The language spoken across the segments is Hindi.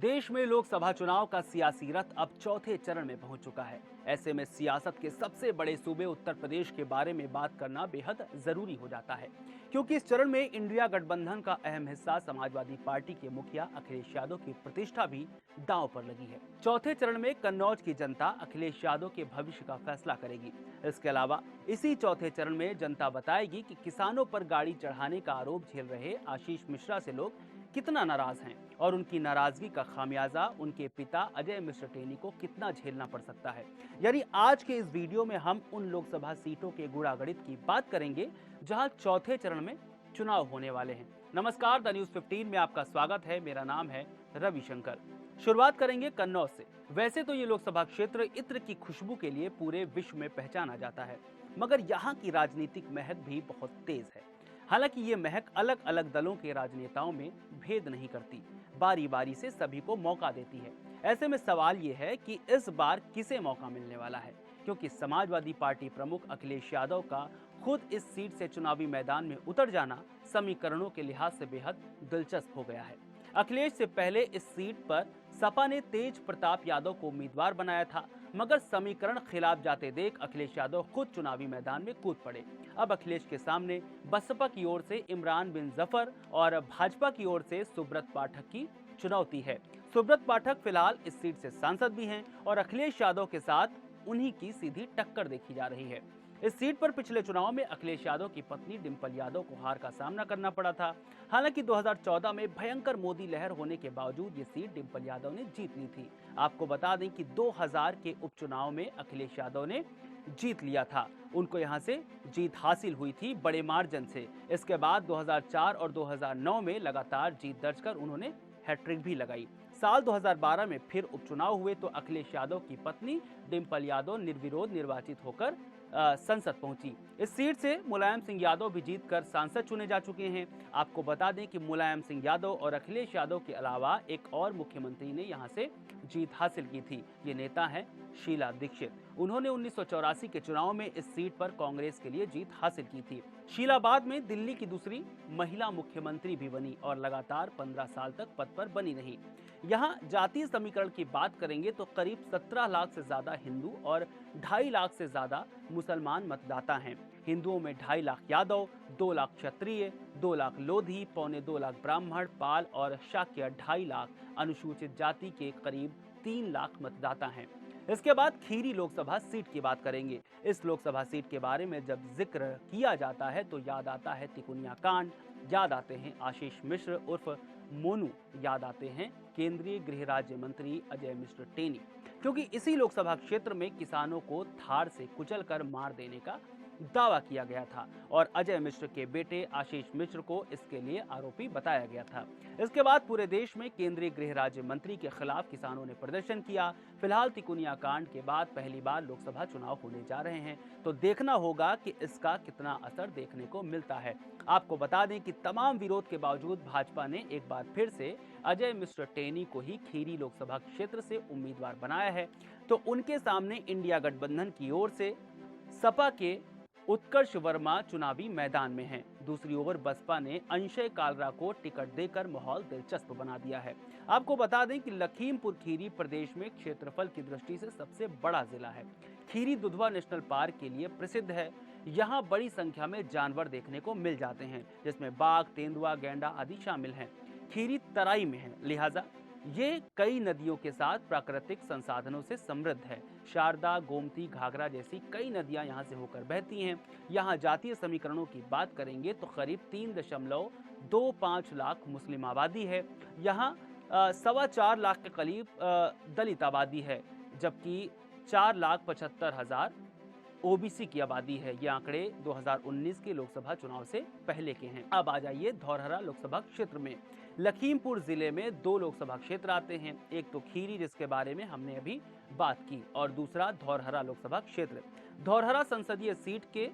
देश में लोकसभा चुनाव का सियासी रथ अब चौथे चरण में पहुंच चुका है। ऐसे में सियासत के सबसे बड़े सूबे उत्तर प्रदेश के बारे में बात करना बेहद जरूरी हो जाता है, क्योंकि इस चरण में इंडिया गठबंधन का अहम हिस्सा समाजवादी पार्टी के मुखिया अखिलेश यादव की प्रतिष्ठा भी दांव पर लगी है। चौथे चरण में कन्नौज की जनता अखिलेश यादव के भविष्य का फैसला करेगी। इसके अलावा इसी चौथे चरण में जनता बताएगी कि किसानों पर गाड़ी चढ़ाने का आरोप झेल रहे आशीष मिश्रा से लोग कितना नाराज हैं और उनकी नाराजगी का खामियाजा उनके पिता अजय मिश्र टेनी को कितना झेलना पड़ सकता है। यानी आज के इस वीडियो में हम उन लोकसभा सीटों के गुणागणित की बात करेंगे जहां चौथे चरण में चुनाव होने वाले हैं। नमस्कार, द न्यूज 15 में आपका स्वागत है। मेरा नाम है रविशंकर। शुरुआत करेंगे कन्नौज से। वैसे तो ये लोकसभा क्षेत्र इत्र की खुशबू के लिए पूरे विश्व में पहचाना जाता है, मगर यहाँ की राजनीतिक महक भी बहुत तेज है। हालांकि ये महक अलग अलग दलों के राजनेताओं में भेद नहीं करती, बारी बारी से सभी को मौका देती है। ऐसे में सवाल ये है कि इस बार किसे मौका मिलने वाला है, क्योंकि समाजवादी पार्टी प्रमुख अखिलेश यादव का खुद इस सीट से चुनावी मैदान में उतर जाना समीकरणों के लिहाज से बेहद दिलचस्प हो गया है। अखिलेश से पहले इस सीट पर सपा ने तेज प्रताप यादव को उम्मीदवार बनाया था, मगर समीकरण खिलाफ जाते देख अखिलेश यादव खुद चुनावी मैदान में कूद पड़े। अब अखिलेश के सामने बसपा की ओर से इमरान बिन जफर और भाजपा की ओर से सुब्रत पाठक की चुनौती है। सुब्रत पाठक फिलहाल इस सीट से सांसद भी हैं और अखिलेश यादव के साथ उन्हीं की सीधी टक्कर देखी जा रही है। इस सीट पर पिछले चुनाव में अखिलेश यादव की पत्नी डिंपल यादव को हार का सामना करना पड़ा था। हालांकि 2014 में भयंकर मोदी लहर होने के बावजूद ये सीट डिंपल यादव ने जीत ली थी। आपको बता दें कि 2000 के उपचुनाव में अखिलेश यादव ने जीत लिया था, उनको यहां से जीत हासिल हुई थी बड़े मार्जिन से। इसके बाद 2004 और 2009 में लगातार जीत दर्ज कर उन्होंने हैट्रिक भी लगाई। साल 2012 में फिर उपचुनाव हुए तो अखिलेश यादव की पत्नी डिंपल यादव निर्विरोध निर्वाचित होकर संसद पहुंची। इस सीट से मुलायम सिंह यादव भी जीतकर सांसद चुने जा चुके हैं। आपको बता दें कि मुलायम सिंह यादव और अखिलेश यादव के अलावा एक और मुख्यमंत्री ने यहां से जीत हासिल की थी। ये नेता हैं शीला दीक्षित। उन्होंने 1984 के चुनाव में इस सीट पर कांग्रेस के लिए जीत हासिल की थी। शीला बाद में दिल्ली की दूसरी महिला मुख्यमंत्री भी बनी और लगातार 15 साल तक पद पर बनी रही। यहाँ जातीय समीकरण की बात करेंगे तो करीब 17 लाख से ज्यादा हिंदू और 2.5 लाख से ज्यादा मुसलमान मतदाता हैं। हिंदुओं में 2.5 लाख यादव, 2 लाख क्षत्रिय, 2 लाख लोधी, 1.25 लाख ब्राह्मण, पाल और शाक्य, 2.5 लाख अनुसूचित जाति के करीब 3 लाख मतदाता हैं। इसके बाद खीरी लोकसभा सीट की बात करेंगे। इस लोकसभा सीट के बारे में जब जिक्र किया जाता है तो याद आता है तिकोनिया कांड, याद आते हैं आशीष मिश्र उर्फ मोनू, याद आते हैं केंद्रीय गृह राज्य मंत्री अजय मिश्र टेनी, क्योंकि इसी लोकसभा क्षेत्र में किसानों को थार से कुचलकर मार देने का दावा किया गया था और अजय मिश्र के बेटे आशीष मिश्र को इसके लिए आरोपी बताया गया था। इसके बाद पूरे देश में केंद्रीय गृह राज्य मंत्री के खिलाफ किसानों ने प्रदर्शन किया। फिलहाल तिकोनिया कांड के बाद पहली बार लोकसभा चुनाव होने जा रहे हैं, तो देखना होगा कि इसका कितना असर देखने को मिलता है। आपको बता दें कि तमाम विरोध के बावजूद भाजपा ने एक बार फिर से अजय मिश्र टेनी को ही खीरी लोकसभा क्षेत्र से उम्मीदवार बनाया है। तो उनके सामने इंडिया गठबंधन की ओर से सपा के उत्कर्ष वर्मा चुनावी मैदान में हैं। दूसरी ओर बसपा ने अंशय कालरा को टिकट देकर माहौल दिलचस्प बना दिया है। आपको बता दें कि लखीमपुर खीरी प्रदेश में क्षेत्रफल की दृष्टि से सबसे बड़ा जिला है। खीरी दुधवा नेशनल पार्क के लिए प्रसिद्ध है। यहाँ बड़ी संख्या में जानवर देखने को मिल जाते हैं, जिसमें बाघ, तेंदुआ, गैंडा आदि शामिल हैं। खीरी तराई में है, लिहाजा ये कई नदियों के साथ प्राकृतिक संसाधनों से समृद्ध है। शारदा, गोमती, घाघरा जैसी कई नदियां यहां से होकर बहती हैं। यहां जातीय समीकरणों की बात करेंगे तो करीब 3.25 लाख मुस्लिम आबादी है। यहां 4.25 लाख के करीब दलित आबादी है, जबकि 4,75,000 ओबीसी की आबादी है। ये आंकड़े 2019 के लोकसभा चुनाव से पहले के हैं। अब आ जाइए धौरहरा लोकसभा क्षेत्र में। लखीमपुर जिले में 2 लोकसभा क्षेत्र आते हैं, एक तो खीरी जिसके बारे में हमने अभी बात की और दूसरा धौरहरा लोकसभा क्षेत्र। धौरहरा संसदीय सीट के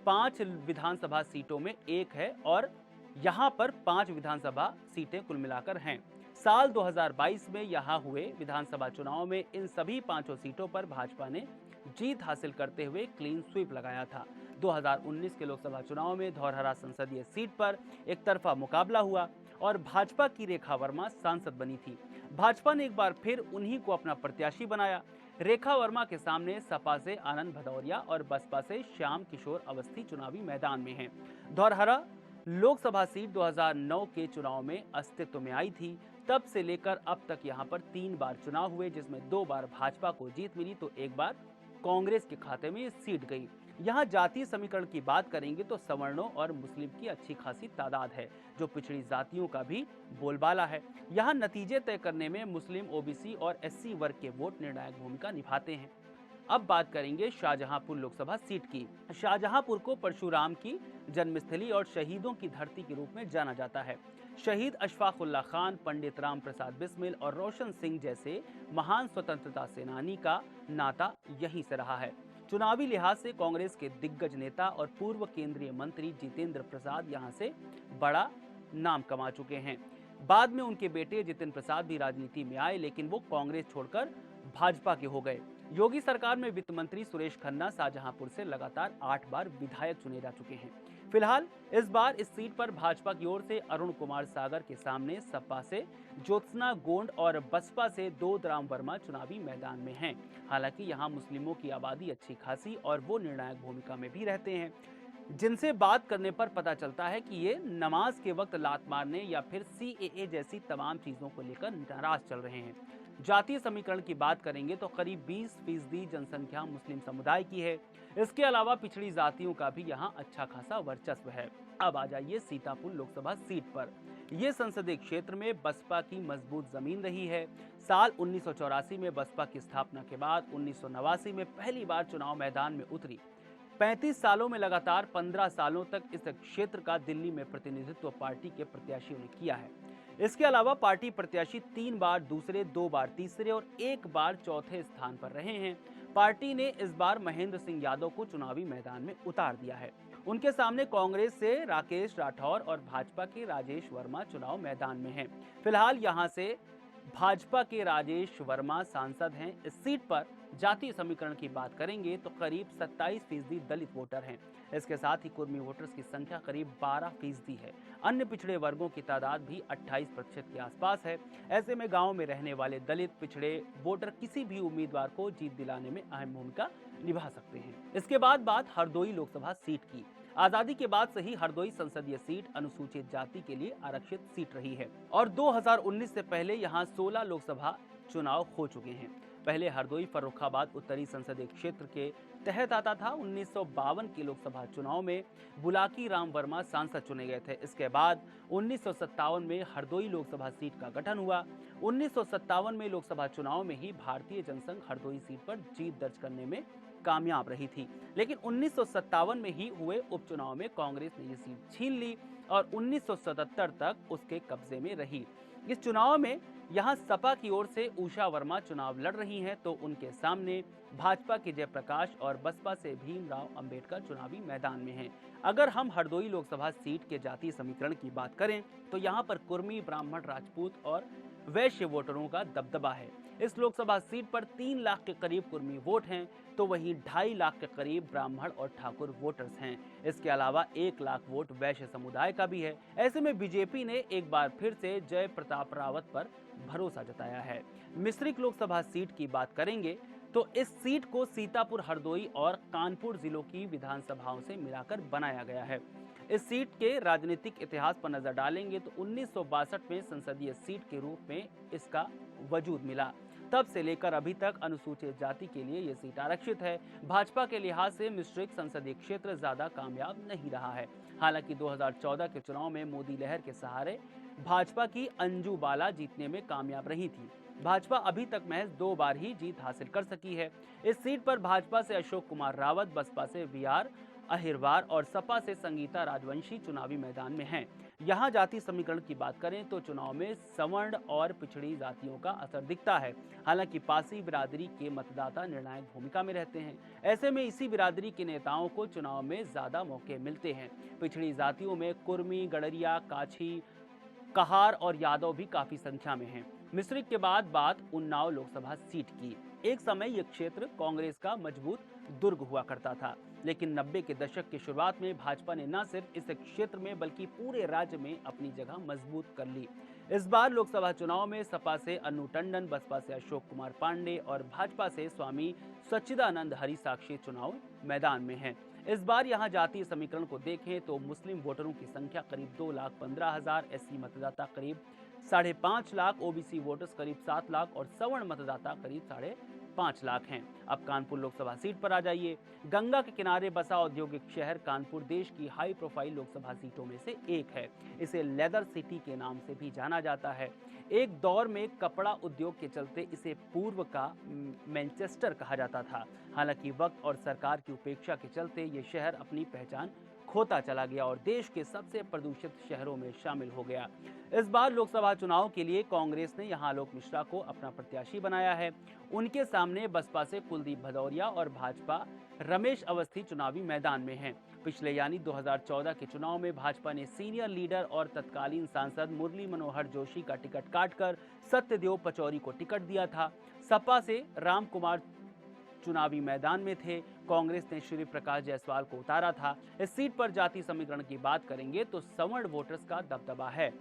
5 विधानसभा सीटों में एक है और यहाँ पर 5 विधानसभा सीटें कुल मिलाकर हैं। साल 2022 में यहाँ हुए विधानसभा चुनाव में इन सभी 5 सीटों पर भाजपा ने जीत हासिल करते हुए क्लीन स्वीप लगाया था। 2019 के लोकसभा चुनाव में धौरहरा संसदीय सीट पर एक तरफा मुकाबला हुआ और भाजपा की रेखा वर्मा सांसद बनी थी। भाजपा ने एक बार फिर उन्हीं को अपना प्रत्याशी बनाया। रेखा वर्मा के सामने सपा से आनंद भदौरिया और बसपा से श्याम किशोर अवस्थी चुनावी मैदान में हैं। धौरहरा लोकसभा सीट 2009 के चुनाव में अस्तित्व में आई थी। तब से लेकर अब तक यहां पर 3 बार चुनाव हुए, जिसमें 2 बार भाजपा को जीत मिली तो 1 बार कांग्रेस के खाते में ये सीट गई। यहाँ जातीय समीकरण की बात करेंगे तो सवर्णों और मुस्लिम की अच्छी खासी तादाद है, जो पिछड़ी जातियों का भी बोलबाला है। यहाँ नतीजे तय करने में मुस्लिम, ओबीसी और एससी वर्ग के वोट निर्णायक भूमिका निभाते हैं। अब बात करेंगे शाहजहांपुर लोकसभा सीट की। शाहजहांपुर को परशुराम की जन्मस्थली और शहीदों की धरती के रूप में जाना जाता है। शहीद अशफाकुल्ला खान, पंडित राम प्रसाद बिस्मिल और रोशन सिंह जैसे महान स्वतंत्रता सेनानी का नाता यहीं से रहा है। चुनावी लिहाज से कांग्रेस के दिग्गज नेता और पूर्व केंद्रीय मंत्री जितेंद्र प्रसाद यहां से बड़ा नाम कमा चुके हैं। बाद में उनके बेटे जितेंद्र प्रसाद भी राजनीति में आए, लेकिन वो कांग्रेस छोड़कर भाजपा के हो गए। योगी सरकार में वित्त मंत्री सुरेश खन्ना शाहजहांपुर से लगातार 8 बार विधायक चुने जा चुके हैं। फिलहाल इस बार इस सीट पर भाजपा की ओर से अरुण कुमार सागर के सामने सपा से ज्योत्सना गोंड और बसपा से दोदराम वर्मा चुनावी मैदान में हैं। हालांकि यहां मुस्लिमों की आबादी अच्छी खासी और वो निर्णायक भूमिका में भी रहते हैं, जिनसे बात करने पर पता चलता है कि ये नमाज के वक्त लात मारने या फिर सीएए जैसी तमाम चीजों को लेकर नाराज चल रहे हैं। जातीय समीकरण की बात करेंगे तो करीब 20% जनसंख्या मुस्लिम समुदाय की है। इसके अलावा पिछड़ी जातियों का भी यहाँ अच्छा खासा वर्चस्व है। अब आ जाइए सीतापुर लोकसभा सीट पर। ये संसदीय क्षेत्र में बसपा की मजबूत जमीन रही है। साल 1984 में बसपा की स्थापना के बाद 1989 में पहली बार चुनाव मैदान में उतरी। 35 सालों में लगातार 15 सालों तक इस क्षेत्र का दिल्ली में प्रतिनिधित्व पार्टी के प्रत्याशियों ने किया है। इसके अलावा पार्टी प्रत्याशी 3 बार दूसरे, 2 बार तीसरे और 1 बार चौथे स्थान पर रहे हैं। पार्टी ने इस बार महेंद्र सिंह यादव को चुनावी मैदान में उतार दिया है। उनके सामने कांग्रेस से राकेश राठौर और भाजपा के राजेश वर्मा चुनाव मैदान में हैं। फिलहाल यहां से भाजपा के राजेश वर्मा सांसद हैं। इस सीट पर जातीय समीकरण की बात करेंगे तो करीब 27% दलित वोटर हैं। इसके साथ ही कुर्मी वोटर्स की संख्या करीब 12% है। अन्य पिछड़े वर्गों की तादाद भी 28% के आसपास है। ऐसे में गांव में रहने वाले दलित पिछड़े वोटर किसी भी उम्मीदवार को जीत दिलाने में अहम भूमिका निभा सकते हैं। इसके बाद बात हरदोई लोकसभा सीट की। आजादी के बाद से ही हरदोई संसदीय सीट अनुसूचित जाति के लिए आरक्षित सीट रही है और 2019 से पहले यहाँ 16 लोकसभा चुनाव हो चुके हैं। पहले हरदोई फर्रुखाबाद उत्तरी संसदीय क्षेत्र के तहत आता था। 1952 के लोकसभा चुनाव में बुलाकी राम वर्मा सांसद चुने गए थे। इसके बाद 1957 में हरदोई लोकसभा सीट का गठन हुआ। 1957 में लोकसभा चुनाव में ही भारतीय जनसंघ हरदोई सीट पर जीत दर्ज करने में कामयाब रही थी, लेकिन 1957 में ही हुए उपचुनाव में कांग्रेस ने ये सीट छीन ली और 1977 तक उसके कब्जे में रही। इस चुनाव में यहां सपा की ओर से उषा वर्मा चुनाव लड़ रही हैं, तो उनके सामने भाजपा के जयप्रकाश और बसपा से भीमराव अंबेडकर चुनावी मैदान में हैं। अगर हम हरदोई लोकसभा सीट के जातीय समीकरण की बात करें तो यहां पर कुर्मी, ब्राह्मण, राजपूत और वैश्य वोटरों का दबदबा है। इस लोकसभा सीट पर 3 लाख के करीब कुर्मी वोट हैं, तो वहीं 2.5 लाख के करीब ब्राह्मण और ठाकुर वोटर्स हैं। इसके अलावा 1 लाख वोट वैश्य समुदाय का भी है। ऐसे में बीजेपी ने एक बार फिर से जय प्रताप रावत पर भरोसा जताया है। मिश्रिक लोकसभा सीट की बात करेंगे तो इस सीट को सीतापुर, हरदोई और कानपुर जिलों की विधानसभाओं से मिलाकर बनाया गया है। इस सीट के राजनीतिक इतिहास पर नजर डालेंगे तो 1962 में संसदीय सीट के रूप में इसका वजूद मिला। तब से लेकर अभी तक अनुसूचित जाति के लिए यह सीट आरक्षित है। भाजपा के लिहाज से मिश्रिक संसदीय क्षेत्र ज्यादा कामयाब नहीं रहा है। हालांकि 2014 के चुनाव में मोदी लहर के सहारे भाजपा की अंजू बाला जीतने में कामयाब रही थी। भाजपा अभी तक महज 2 बार ही जीत हासिल कर सकी है। इस सीट पर भाजपा से अशोक कुमार रावत, बसपा से वीआर अहिरवार और सपा से संगीता राजवंशी चुनावी मैदान में हैं। यहाँ जाति समीकरण की बात करें तो चुनाव में सवर्ण और पिछड़ी जातियों का असर दिखता है। हालांकि पासी बिरादरी के मतदाता निर्णायक भूमिका में रहते हैं। ऐसे में इसी बिरादरी के नेताओं को चुनाव में ज्यादा मौके मिलते हैं। पिछड़ी जातियों में कुर्मी, गडरिया, काछी, कहार और यादव भी काफी संख्या में हैं। मिश्रिक के बाद बात उन्नाव लोकसभा सीट की। एक समय यह क्षेत्र कांग्रेस का मजबूत दुर्ग हुआ करता था। लेकिन 90 के दशक की शुरुआत में भाजपा ने न सिर्फ इस क्षेत्र में बल्कि पूरे राज्य में अपनी जगह मजबूत कर ली। इस बार लोकसभा चुनाव में सपा से अन्नू टंडन, बसपा से अशोक कुमार पांडे और भाजपा से स्वामी सच्चिदानंद हरि साक्षी चुनाव मैदान में हैं। इस बार यहां जातीय समीकरण को देखें तो मुस्लिम वोटरों की संख्या करीब 2,15,000, एससी मतदाता करीब 5.5 लाख, ओबीसी वोटर्स करीब 7 लाख और सवर्ण मतदाता करीब 5.5 लाख हैं। अब कानपुर लोकसभा सीट पर आ जाइए। गंगा के किनारे बसा औद्योगिक शहर कानपुर देश की हाई प्रोफाइल लोकसभा सीटों में से एक है। इसे लेदर सिटी के नाम से भी जाना जाता है। एक दौर में कपड़ा उद्योग के चलते इसे पूर्व का मैनचेस्टर कहा जाता था। हालांकि वक्त और सरकार की उपेक्षा के चलते ये शहर अपनी पहचान खोता चला गया और देश के सबसे प्रदूषित शहरों में शामिल हो गया। इस बार लोकसभा चुनाव के लिए कांग्रेस ने यहां आलोक मिश्रा को अपना प्रत्याशी बनाया है। उनके सामने बसपा से कुलदीप भदौरिया और भाजपा रमेश अवस्थी चुनावी मैदान में हैं। पिछले यानी 2014 के चुनाव में भाजपा ने सीनियर लीडर और तत्कालीन सांसद मुरली मनोहर जोशी का टिकट काटकर सत्यदेव पचौरी को टिकट दिया था। सपा से राम कुमार चुनावी मैदान में थे। कांग्रेस ने श्री प्रकाश जायसवाल को उतारा था। इस सीट पर जाति समीकरण की बात करेंगे तो सवर्ण वोटर्स का दबदबा है।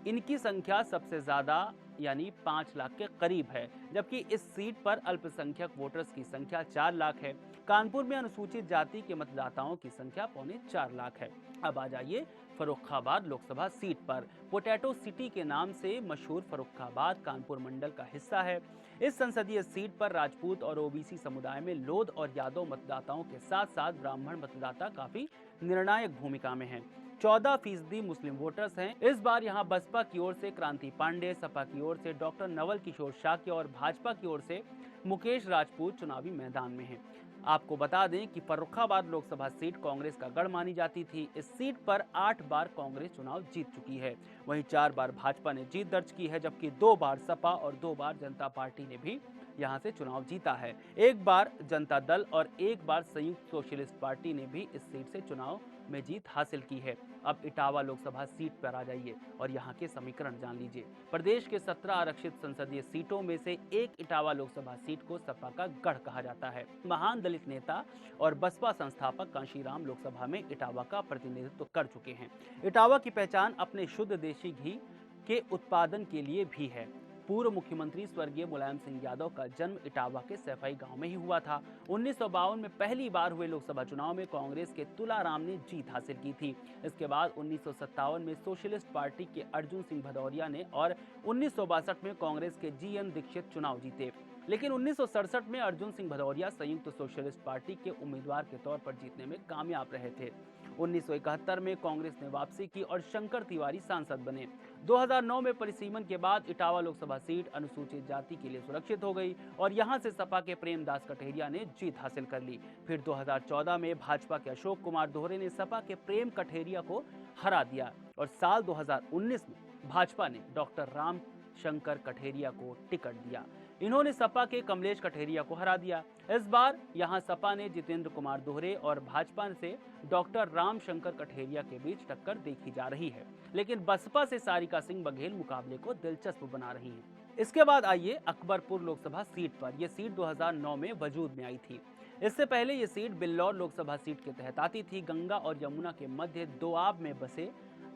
इनकी संख्या सबसे ज्यादा यानी 5 लाख के करीब है, जबकि इस सीट पर अल्पसंख्यक वोटर्स की संख्या 4 लाख है। कानपुर में अनुसूचित जाति के मतदाताओं की संख्या 3.25 लाख है। अब आ जाइए फर्रुखाबाद लोकसभा सीट पर। पोटैटो सिटी के नाम से मशहूर फर्रुखाबाद कानपुर मंडल का हिस्सा है। इस संसदीय सीट पर राजपूत और ओबीसी समुदाय में लोध और यादव मतदाताओं के साथ साथ ब्राह्मण मतदाता काफी निर्णायक भूमिका में हैं। 14% मुस्लिम वोटर्स हैं। इस बार यहां बसपा की ओर से क्रांति पांडे, सपा की ओर से डॉक्टर नवल किशोर शाक्य और भाजपा की ओर से मुकेश राजपूत चुनावी मैदान में हैं। आपको बता दें कि फर्रुखाबाद लोकसभा सीट कांग्रेस का गढ़ मानी जाती थी। इस सीट पर 8 बार कांग्रेस चुनाव जीत चुकी है। वहीं 4 बार भाजपा ने जीत दर्ज की है, जबकि 2 बार सपा और 2 बार जनता पार्टी ने भी यहां से चुनाव जीता है। 1 बार जनता दल और 1 बार संयुक्त सोशलिस्ट पार्टी ने भी इस सीट से चुनाव में जीत हासिल की है। अब इटावा लोकसभा सीट पर आ जाइए और यहाँ के समीकरण जान लीजिए। प्रदेश के 17 आरक्षित संसदीय सीटों में से एक इटावा लोकसभा सीट को सपा का गढ़ कहा जाता है। महान दलित नेता और बसपा संस्थापक कांशीराम लोकसभा में इटावा का प्रतिनिधित्व कर चुके हैं। इटावा की पहचान अपने शुद्ध देशी घी के उत्पादन के लिए भी है। पूर्व मुख्यमंत्री स्वर्गीय मुलायम सिंह यादव का जन्म इटावा के सैफई गांव में ही हुआ था। 1952 में पहली बार हुए लोकसभा चुनाव में कांग्रेस के तुलाराम ने जीत हासिल की थी। इसके बाद 1957 में सोशलिस्ट पार्टी के अर्जुन सिंह भदौरिया ने और 1962 में कांग्रेस के जीएन दीक्षित चुनाव जीते। लेकिन 1967 में अर्जुन सिंह भदौरिया संयुक्त सोशलिस्ट पार्टी के उम्मीदवार के तौर पर जीतने में कामयाब रहे थे। 1971 में कांग्रेस ने वापसी की और शंकर तिवारी सांसद बने। 2009 में परिसीमन के बाद इटावा लोकसभा सीट अनुसूचित जाति के लिए सुरक्षित हो गई और यहां से सपा के प्रेमदास कठेरिया ने जीत हासिल कर ली। फिर 2014 में भाजपा के अशोक कुमार दोहरे ने सपा के प्रेम कठेरिया को हरा दिया और साल 2019 में भाजपा ने डॉक्टर राम शंकर कठेरिया को टिकट दिया। इन्होंने सपा के कमलेश कठेरिया को हरा दिया। इस बार यहां सपा ने जितेंद्र कुमार दोहरे और भाजपा से डॉक्टर राम शंकर कठेरिया के बीच टक्कर देखी जा रही है, लेकिन बसपा से सारिका सिंह बघेल मुकाबले को दिलचस्प बना रही हैं। इसके बाद आइए अकबरपुर लोकसभा सीट पर। यह सीट 2009 में वजूद में आई थी। इससे पहले ये सीट बिल्लौर लोकसभा सीट के तहत आती थी। गंगा और यमुना के मध्य दोआब में बसे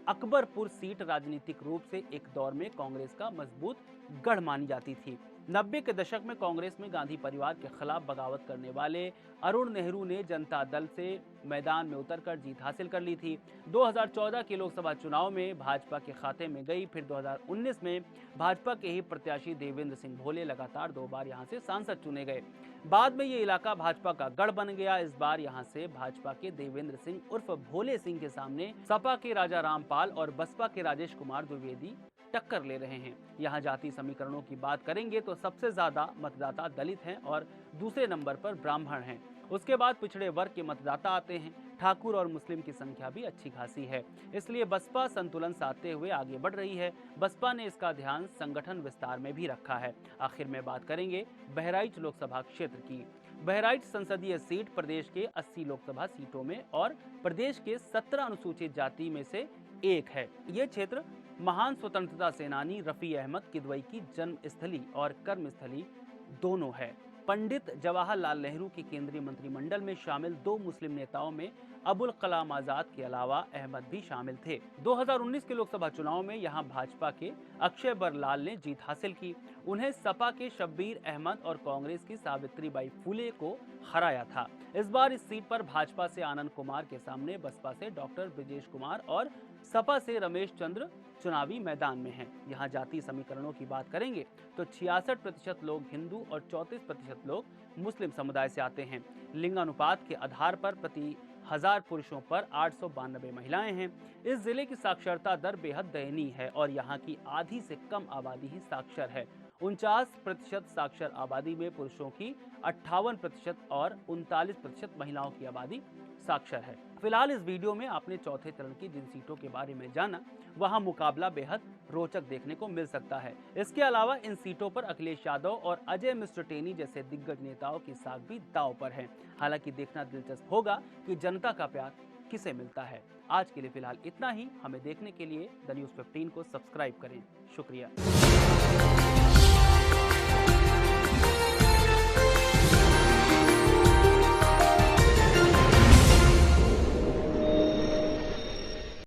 अकबरपुर सीट राजनीतिक रूप से एक दौर में कांग्रेस का मजबूत गढ़ मानी जाती थी। 90 के दशक में कांग्रेस में गांधी परिवार के खिलाफ बगावत करने वाले अरुण नेहरू ने जनता दल से मैदान में उतरकर जीत हासिल कर ली थी। 2014 के लोकसभा चुनाव में भाजपा के खाते में गई। फिर 2019 में भाजपा के ही प्रत्याशी देवेंद्र सिंह भोले लगातार 2 बार यहां से सांसद चुने गए। बाद में ये इलाका भाजपा का गढ़ बन गया। इस बार यहां से भाजपा के देवेंद्र सिंह उर्फ भोले सिंह के सामने सपा के राजा रामपाल और बसपा के राजेश कुमार द्विवेदी टक्कर ले रहे हैं। यहाँ जाति समीकरणों की बात करेंगे तो सबसे ज्यादा मतदाता दलित हैं और दूसरे नंबर पर ब्राह्मण हैं। उसके बाद पिछड़े वर्ग के मतदाता आते हैं। ठाकुर और मुस्लिम की संख्या भी अच्छी खासी है, इसलिए बसपा संतुलन साधते हुए आगे बढ़ रही है। बसपा ने इसका ध्यान संगठन विस्तार में भी रखा है। आखिर में बात करेंगे बहराइच लोकसभा क्षेत्र की। बहराइच संसदीय सीट प्रदेश के 80 लोकसभा सीटों में और प्रदेश के 17 अनुसूचित जाति में से एक है। ये क्षेत्र महान स्वतंत्रता सेनानी रफी अहमद किदवई की जन्मस्थली और कर्मस्थली दोनों है। पंडित जवाहरलाल नेहरू की केंद्रीय मंत्रिमंडल में शामिल 2 मुस्लिम नेताओं में अबुल कलाम आजाद के अलावा अहमद भी शामिल थे। 2019 के लोकसभा चुनाव में यहां भाजपा के अक्षय बरलाल ने जीत हासिल की। उन्हें सपा के शब्बीर अहमद और कांग्रेस की सावित्रीबाई फुले को हराया था। इस बार इस सीट पर भाजपा से आनंद कुमार के सामने बसपा से डॉक्टर ब्रिजेश कुमार और सपा से रमेश चंद्र चुनावी मैदान में हैं। यहाँ जाति समीकरणों की बात करेंगे तो 66% लोग हिंदू और 34% लोग मुस्लिम समुदाय से आते हैं। लिंगानुपात के आधार पर प्रति 1000 पुरुषों पर 892 महिलाएं हैं। इस जिले की साक्षरता दर बेहद दयनीय है और यहाँ की आधी से कम आबादी ही साक्षर है। 49% साक्षर आबादी में पुरुषों की 58% और 39% महिलाओं की आबादी साक्षर है। फिलहाल इस वीडियो में आपने चौथे चरण की जिन सीटों के बारे में जाना, वहां मुकाबला बेहद रोचक देखने को मिल सकता है। इसके अलावा इन सीटों पर अखिलेश यादव और अजय मिस्टर टेनी जैसे दिग्गज नेताओं की साख भी दांव पर है। हालांकि देखना दिलचस्प होगा कि जनता का प्यार किसे मिलता है। आज के लिए फिलहाल इतना ही। हमें देखने के लिए द न्यूज़ 15 को सब्सक्राइब करें। शुक्रिया।